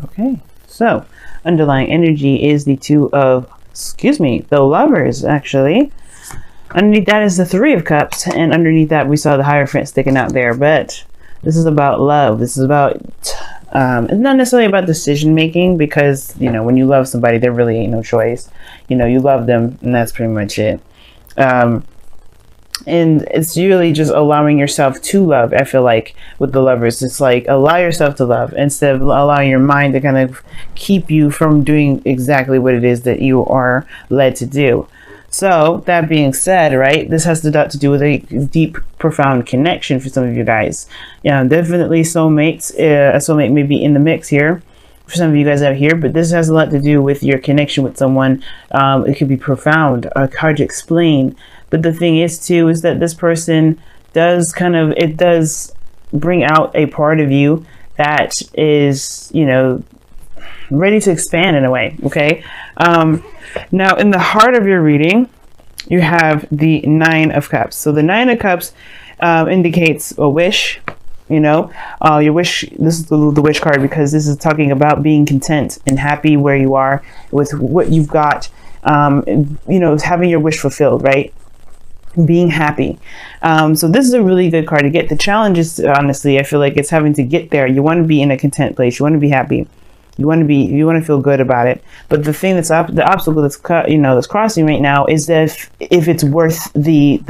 Okay, so underlying energy is the the Lovers, actually. Underneath that is the Three of Cups, and underneath that we saw the Hierophant sticking out there. But this is about love. This is about, it's not necessarily about decision making, because, you know, when you love somebody, there really ain't no choice. You know, you love them, and that's pretty much it. And it's really just allowing yourself to love. I feel like with the Lovers, it's like allow yourself to love instead of allowing your mind to kind of keep you from doing exactly what it is that you are led to do. So that being said, right, this has to do with a deep, profound connection for some of you guys. Yeah, definitely soulmates. A soulmate may be in the mix here for some of you guys out here, but this has a lot to do with your connection with someone. It could be profound, hard to explain. But the thing is too, is that this person does it does bring out a part of you that is, you know, ready to expand in a way. Okay. Now in the heart of your reading, you have the Nine of Cups. So the Nine of Cups indicates a wish, you know, your wish. This is the wish card, because this is talking about being content and happy where you are with what you've got, you know, having your wish fulfilled, right? Being happy. So this is a really good card to get. The challenge is, honestly, I feel like it's having to get there. You want to be in a content place. You want to be happy. You want to feel good about it. But the thing the obstacle that's that's crossing right now is that if it's worth the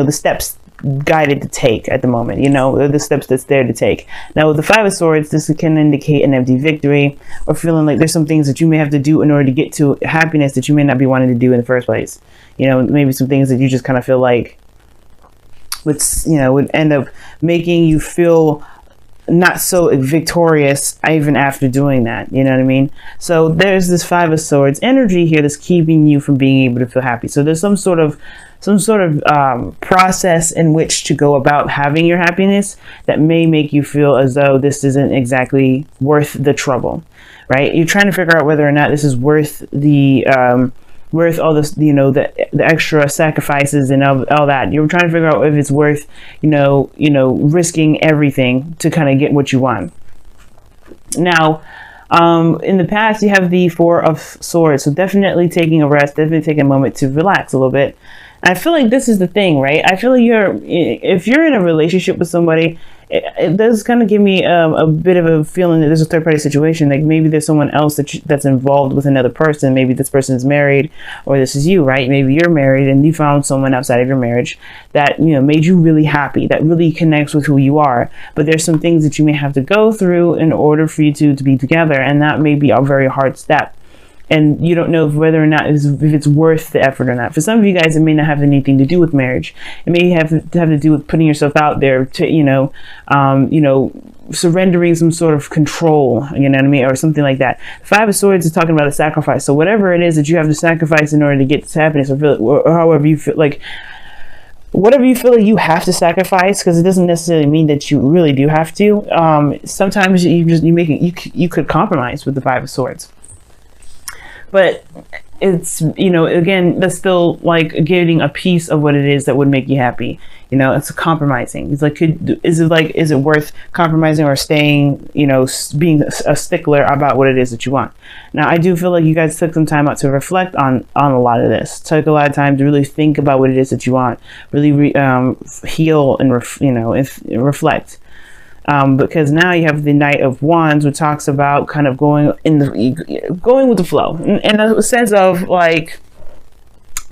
steps guided to take at the moment, you know, the steps that's there to take. Now with the Five of Swords, this can indicate an empty victory, or feeling like there's some things that you may have to do in order to get to happiness that you may not be wanting to do in the first place. You know, maybe some things that you just kind of feel like would end up making you feel not so victorious even after doing that. You know what I mean? So there's this Five of Swords energy here that's keeping you from being able to feel happy. So there's some sort of process in which to go about having your happiness that may make you feel as though this isn't exactly worth the trouble, right? You're trying to figure out whether or not this is worth the worth all this, you know, the extra sacrifices and all that. You're trying to figure out if it's worth, you know, risking everything to kind of get what you want. Now, in the past, you have the Four of Swords. So definitely taking a rest, definitely taking a moment to relax a little bit. I feel like this is the thing, right? I feel like if you're in a relationship with somebody, it does kind of give me a bit of a feeling that there's a third party situation. Like maybe there's someone else that's involved with another person. Maybe this person is married, or this is you, right? Maybe you're married and you found someone outside of your marriage that, you know, made you really happy, that really connects with who you are. But there's some things that you may have to go through in order for you to be together. And that may be a very hard step. And you don't know whether or not if it's worth the effort or not. For some of you guys, it may not have anything to do with marriage. It may have to do with putting yourself out there to, surrendering some sort of control, you know what I mean, or something like that. Five of Swords is talking about a sacrifice. So whatever it is that you have to sacrifice in order to get to happiness, or however you feel like, whatever you feel like you have to sacrifice, because it doesn't necessarily mean that you really do have to. Sometimes you could compromise with the Five of Swords. But it's, you know, again, that's still like getting a piece of what it is that would make you happy. You know, it's compromising. It's like, is it worth compromising or staying, you know, being a stickler about what it is that you want? Now, I do feel like you guys took some time out to reflect on a lot of this. Took a lot of time to really think about what it is that you want. Really heal and reflect. Because now you have the Knight of Wands, which talks about kind of going with the flow, in a sense of like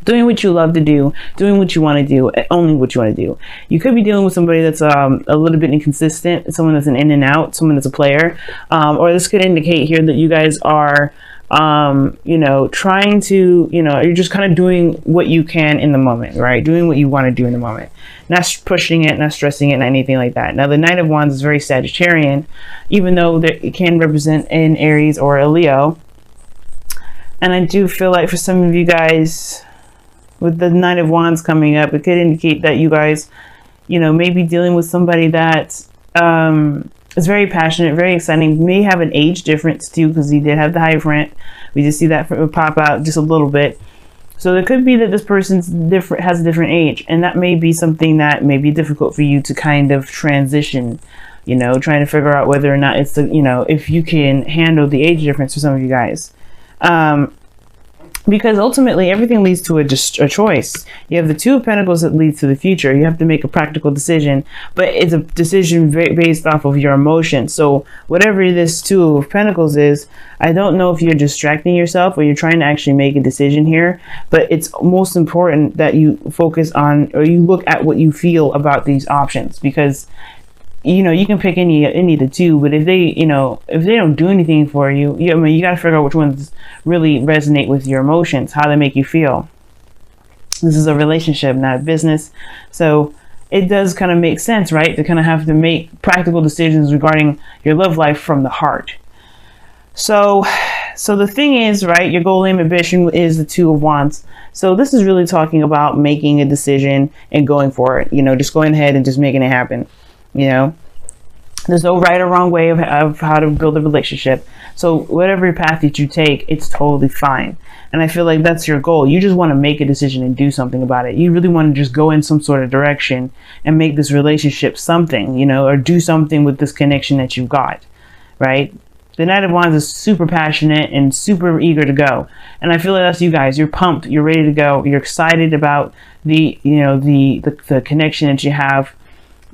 doing what you love to do, doing what you want to do, only what you want to do. You could be dealing with somebody that's a little bit inconsistent, someone that's an in and out, someone that's a player, or this could indicate here that you guys are trying to, you're just kind of doing what you can in the moment, right? Doing what you want to do in the moment, not pushing it, not stressing it, not anything like that. Now, the Knight of Wands is very Sagittarian, even though it can represent an Aries or a Leo. And I do feel like for some of you guys, with the Knight of Wands coming up, it could indicate that you guys, may be dealing with somebody that, it's very passionate, very exciting. May have an age difference too, because he did have the Hierophant. We just see that pop out just a little bit. So it could be that this person's has a different age, and that may be something that may be difficult for you to kind of transition you know, trying to figure out whether or not it's the, you know, if you can handle the age difference for some of you guys. Because ultimately everything leads to a choice. You have the Two of Pentacles that leads to the future. You have to make a practical decision, but it's a decision based off of your emotions. So whatever this Two of Pentacles is, I don't know if you're distracting yourself or you're trying to actually make a decision here, but it's most important that you focus on, or you look at what you feel about these options, because you know, you can pick any of the two, but if they, you know, if they don't do anything for you, I mean, you got to figure out which ones really resonate with your emotions, how they make you feel. This is a relationship, not a business. So it does kind of make sense, right? To kind of have to make practical decisions regarding your love life from the heart. So the thing is, right, your goal, aim, ambition is the Two of Wands. So this is really talking about making a decision and going for it, you know, just going ahead and just making it happen. You know, there's no right or wrong way of how to build a relationship. So whatever path that you take, it's totally fine. And I feel like that's your goal. You just want to make a decision and do something about it. You really want to just go in some sort of direction and make this relationship something, you know, or do something with this connection that you've got, right? The Knight of Wands is super passionate and super eager to go. And I feel like that's you guys. You're pumped. You're ready to go. You're excited about the, you know, the connection that you have,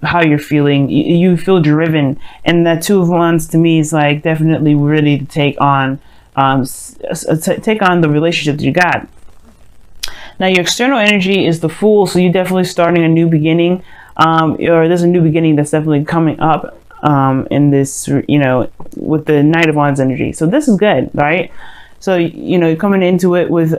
how you're feeling. You feel driven, and that Two of Wands to me is like definitely ready to take on the relationship that you got. Now your external energy is the Fool, so you're definitely starting a new beginning, or there's a new beginning that's definitely coming up in this, you know, with the Knight of Wands energy. So this is good, right? So you know, you're coming into it with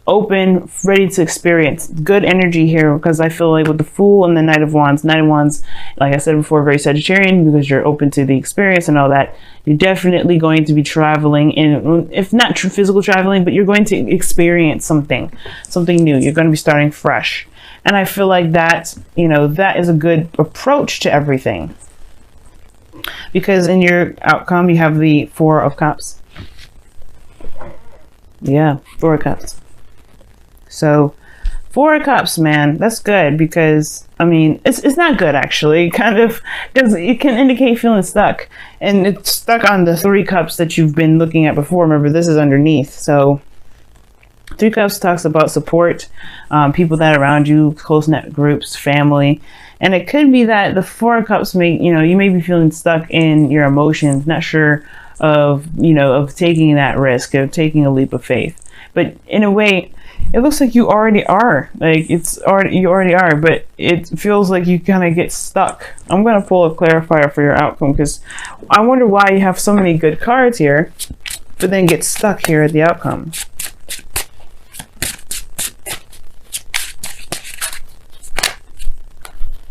open, ready to experience. Good energy here, because I feel like with the Fool and the Knight of Wands, like I said before, very Sagittarian, because you're open to the experience and all that. You're definitely going to be traveling, in, if not physical traveling, but you're going to experience something new. You're going to be starting fresh. And I feel like that, you know, that is a good approach to everything. Because in your outcome, you have the Four of Cups. Yeah, Four of Cups. So Four of Cups, man, that's good, because I mean, it's not good actually, kind of, because it can indicate feeling stuck, and it's stuck on the Three Cups that you've been looking at before. Remember, this is underneath. So Three Cups talks about support, people that are around you, close knit groups, family. And it could be that the Four of Cups you may be feeling stuck in your emotions, not sure of, you know, of taking that risk, of taking a leap of faith. But in a way, it looks like you already are. Like you already are, but it feels like you kind of get stuck. I'm going to pull a clarifier for your outcome, because I wonder why you have so many good cards here, but then get stuck here at the outcome.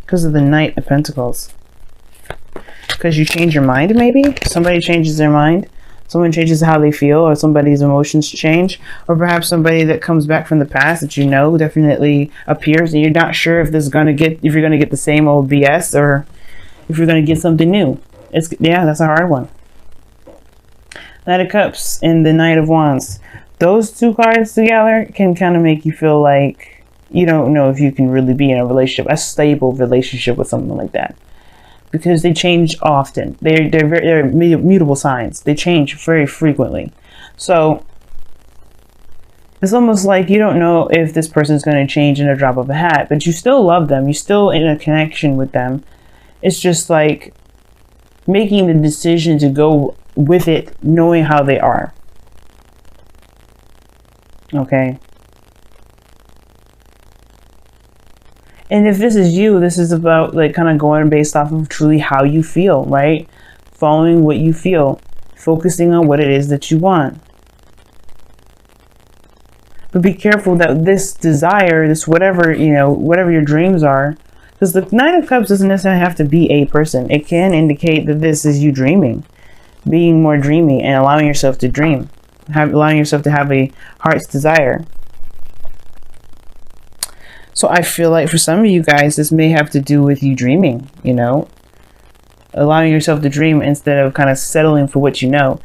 Because of the Knight of Pentacles. Because you change your mind, maybe? Somebody changes their mind. Someone changes how they feel, or somebody's emotions change. Or perhaps somebody that comes back from the past that you know definitely appears, and you're not sure if you're gonna get the same old BS, or if you're gonna get something new. Yeah, that's a hard one. Knight of Cups and the Knight of Wands. Those two cards together can kind of make you feel like you don't know if you can really be in a relationship, a stable relationship with someone like that. Because they change often. They're mutable signs. They change very frequently. So it's almost like you don't know if this person is going to change in a drop of a hat, but you still love them. You're still in a connection with them. It's just like making the decision to go with it, knowing how they are. Okay. And if this is you, this is about like kind of going based off of truly how you feel, right? Following what you feel, focusing on what it is that you want. But be careful that this desire, this whatever, you know, whatever your dreams are, because the Knight of Cups doesn't necessarily have to be a person. It can indicate that this is you dreaming, being more dreamy and allowing yourself to dream, allowing yourself to have a heart's desire. So I feel like for some of you guys, this may have to do with you dreaming, you know, allowing yourself to dream instead of kind of settling for what you know,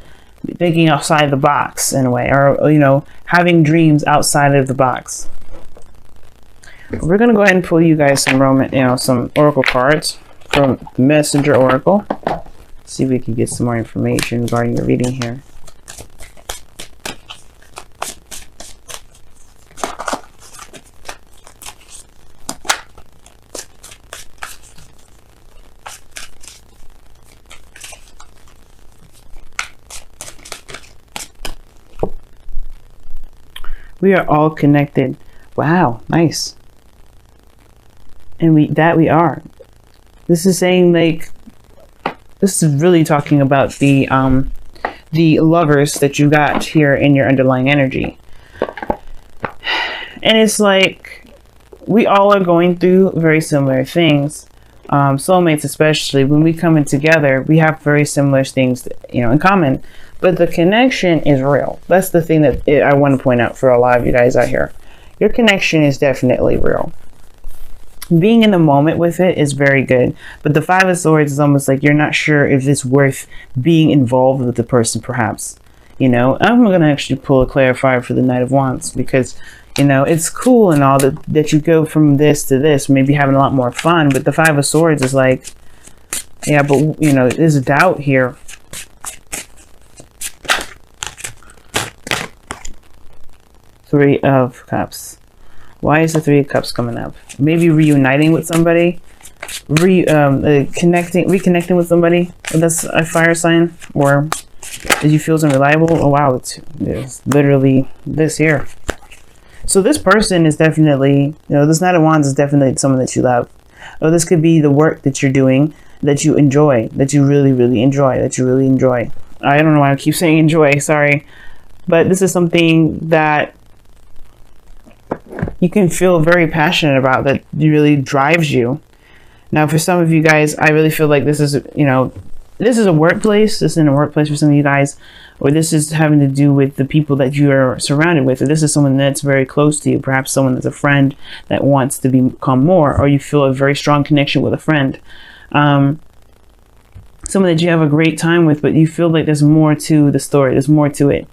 thinking outside the box in a way, or, you know, having dreams outside of the box. We're gonna go ahead and pull you guys some oracle cards from the Messenger Oracle. See if we can get some more information regarding your reading here. We are all connected. Wow, nice. And we are. This is saying, like, this is really talking about the lovers that you got here in your underlying energy. And it's like we all are going through very similar things. Soulmates, especially when we come in together, we have very similar things, in common. But the connection is real. That's the thing that I want to point out for a lot of you guys out here. Your connection is definitely real. Being in the moment with it is very good. But the Five of Swords is almost like you're not sure if it's worth being involved with the person, perhaps. I'm going to actually pull a clarifier for the Knight of Wands because, it's cool and all that you go from this to this, maybe having a lot more fun. But the Five of Swords is like, yeah, but, there's a doubt here. Three of Cups. Why is the Three of Cups coming up? Maybe reuniting with somebody, reconnecting with somebody that's a fire sign, or did you feel unreliable? Oh wow, it's literally this here. So this person is definitely, this Knight of Wands is definitely someone that you love. Or this could be the work that you're doing that you enjoy, that you really, really enjoy, I don't know why I keep saying enjoy, sorry. But this is something that you can feel very passionate about, that really drives you. Now, for some of you guys, I really feel like this is, this is a workplace. This is in a workplace for some of you guys, or this is having to do with the people that you are surrounded with, or this is someone that's very close to you, perhaps someone that's a friend that wants to become more, or you feel a very strong connection with a friend. Someone that you have a great time with, but you feel like there's more to the story. There's more to it.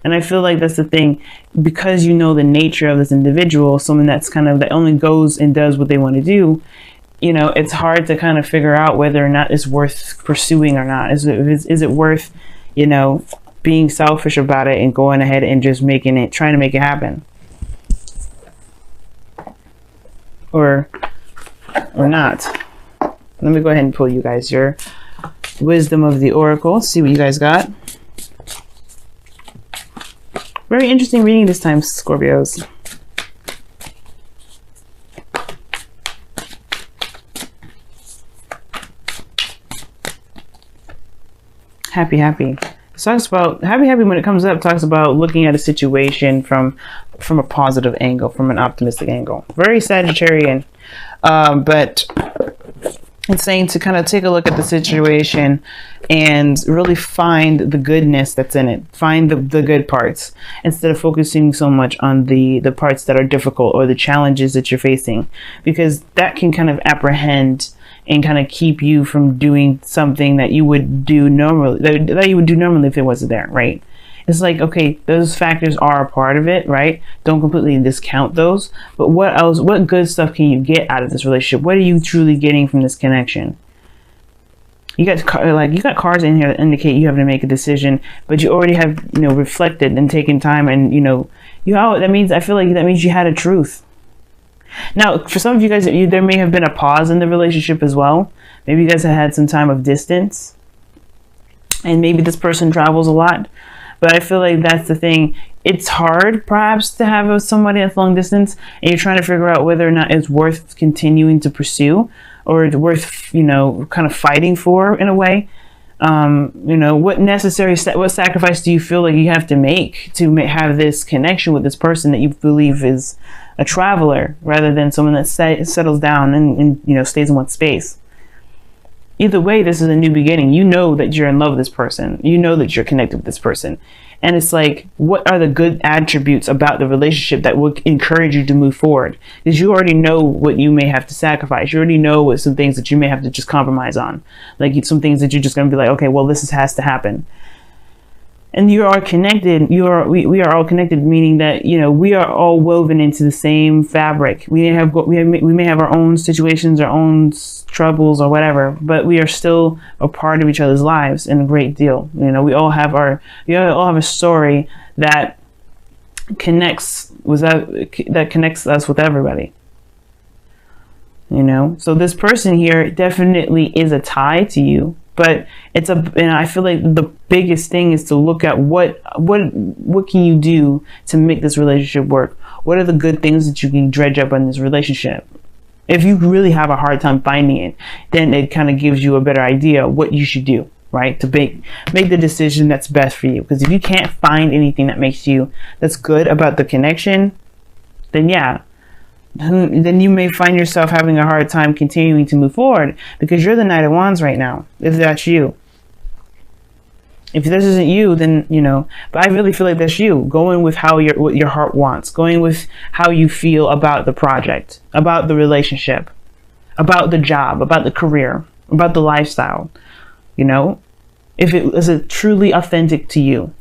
And I feel like that's the thing, because you know the nature of this individual, someone that's that only goes and does what they want to do, it's hard to kind of figure out whether or not it's worth pursuing or not. Is it worth, being selfish about it and going ahead and just trying to make it happen? Or not. Let me go ahead and pull you guys your Wisdom of the Oracle, see what you guys got. Very interesting reading this time, Scorpios. Happy. It talks about happy when it comes up, talks about looking at a situation from a positive angle, from an optimistic angle. Very Sagittarian, but it's saying to kind of take a look at the situation and really find the goodness that's in it. Find the good parts instead of focusing so much on the parts that are difficult or the challenges that you're facing, because that can kind of apprehend and kind of keep you from doing something that you would do normally, that you would do normally if it wasn't there, right? It's like, okay, those factors are a part of it, right? Don't completely discount those. But what else, what good stuff can you get out of this relationship? What are you truly getting from this connection? You got cards in here that indicate you have to make a decision, but you already have, reflected and taken time, and that means, I feel like that means you had a truth. Now, for some of you guys, there may have been a pause in the relationship as well. Maybe you guys have had some time of distance, and maybe this person travels a lot. But I feel like that's the thing. It's hard, perhaps, to have somebody that's long distance, and you're trying to figure out whether or not it's worth continuing to pursue, or it's worth, kind of fighting for in a way. What sacrifice do you feel like you have to make to have this connection with this person that you believe is a traveler, rather than someone that settles down and stays in one space? Either way, this is a new beginning. You know that you're in love with this person. You know that you're connected with this person. And it's like, what are the good attributes about the relationship that would encourage you to move forward? Because you already know what you may have to sacrifice. You already know what some things that you may have to just compromise on. Like some things that you're just going to be like, okay, well, has to happen. and you are connected. We are all connected, meaning that, you know, we are all woven into the same fabric. We may have our own situations, our own troubles or whatever, but we are still a part of each other's lives in a great deal. You know, we all have a story that connects us with everybody. You know, so this person here definitely is a tie to you, but and I feel like the biggest thing is to look at what can you do to make this relationship work? What are the good things that you can dredge up in this relationship? If you really have a hard time finding it, then it kind of gives you a better idea of what you should do, right? To make the decision that's best for you. Because if you can't find anything that's good about the connection, then yeah, then you may find yourself having a hard time continuing to move forward, because you're the Knight of Wands right now, if that's you. If this isn't you, then, you know, but I really feel like that's you, going with what your heart wants, going with how you feel about the project, about the relationship, about the job, about the career, about the lifestyle. You know, if it is truly authentic to you.